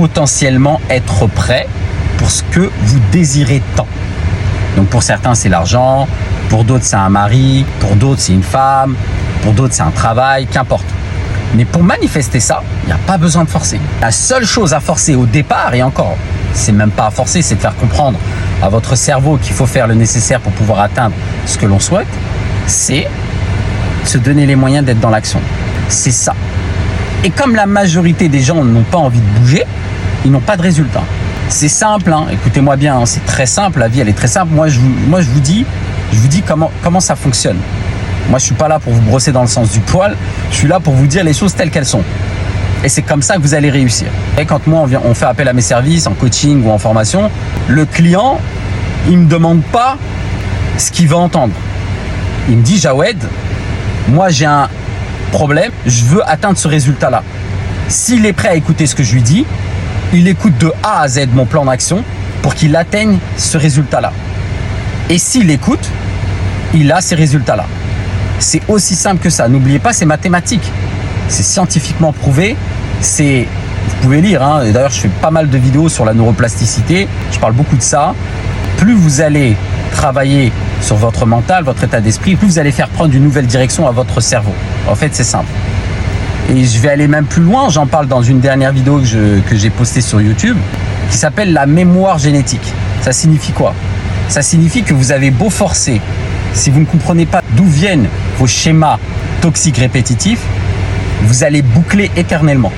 potentiellement être prêt pour ce que vous désirez tant. Donc pour certains, c'est l'argent, pour d'autres, c'est un mari, pour d'autres, c'est une femme, pour d'autres, c'est un travail, qu'importe. Mais pour manifester ça, il n'y a pas besoin de forcer. La seule chose à forcer au départ, et encore, c'est même pas à forcer, c'est de faire comprendre à votre cerveau qu'il faut faire le nécessaire pour pouvoir atteindre ce que l'on souhaite, c'est se donner les moyens d'être dans l'action. C'est ça. Et comme la majorité des gens n'ont pas envie de bouger, ils n'ont pas de résultat. C'est simple, hein. Écoutez-moi bien, hein. C'est très simple, la vie elle est très simple. Moi je vous dis comment ça fonctionne. Moi je suis pas là pour vous brosser dans le sens du poil, je suis là pour vous dire les choses telles qu'elles sont. Et c'est comme ça que vous allez réussir. Et quand moi on fait appel à mes services en coaching ou en formation, le client, il me demande pas ce qu'il veut entendre. Il me dit Jawed, moi j'ai un problème, je veux atteindre ce résultat-là. S'il est prêt à écouter ce que je lui dis, il écoute de A à Z mon plan d'action pour qu'il atteigne ce résultat-là. Et s'il écoute, il a ces résultats-là. C'est aussi simple que ça. N'oubliez pas, c'est mathématique. C'est scientifiquement prouvé. Vous pouvez lire, hein. Et d'ailleurs, je fais pas mal de vidéos sur la neuroplasticité. Je parle beaucoup de ça. Plus vous allez travailler sur votre mental, votre état d'esprit, plus vous allez faire prendre une nouvelle direction à votre cerveau. En fait, c'est simple. Et je vais aller même plus loin, j'en parle dans une dernière vidéo que j'ai postée sur YouTube, qui s'appelle la mémoire génétique. Ça signifie quoi? Ça signifie que vous avez beau forcer, si vous ne comprenez pas d'où viennent vos schémas toxiques répétitifs, vous allez boucler éternellement.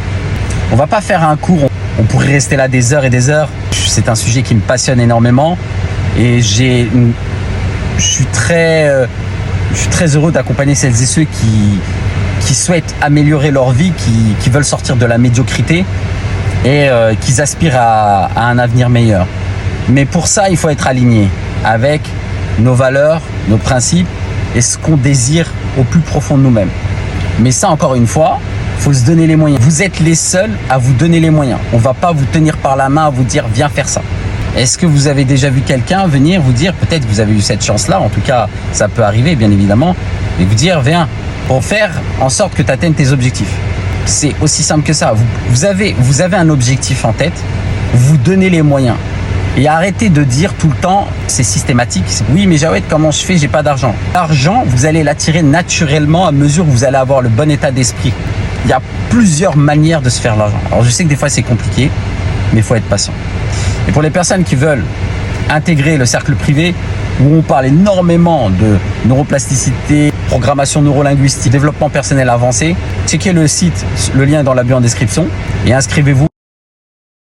On va pas faire un cours, on pourrait rester là des heures et des heures. C'est un sujet qui me passionne énormément et je suis très heureux d'accompagner celles et ceux qui souhaitent améliorer leur vie, qui veulent sortir de la médiocrité et qui aspirent à un avenir meilleur. Mais pour ça, il faut être aligné avec nos valeurs, nos principes et ce qu'on désire au plus profond de nous-mêmes. Mais ça, encore une fois, il faut se donner les moyens. Vous êtes les seuls à vous donner les moyens. On ne va pas vous tenir par la main, à vous dire « viens faire ça ». Est-ce que vous avez déjà vu quelqu'un venir vous dire, peut-être que vous avez eu cette chance-là, en tout cas ça peut arriver bien évidemment, et vous dire « viens » pour faire en sorte que tu atteignes tes objectifs. C'est aussi simple que ça. Vous avez un objectif en tête, vous donnez les moyens. Et arrêtez de dire tout le temps, c'est systématique, oui mais Jawed, comment je fais, j'ai pas d'argent. L'argent, vous allez l'attirer naturellement à mesure que vous allez avoir le bon état d'esprit. Il y a plusieurs manières de se faire l'argent. Alors je sais que des fois c'est compliqué, mais il faut être patient. Et pour les personnes qui veulent intégrer le cercle privé, où on parle énormément de neuroplasticité, programmation neurolinguistique, développement personnel avancé, checkez le site, le lien est dans la bio en description et inscrivez-vous.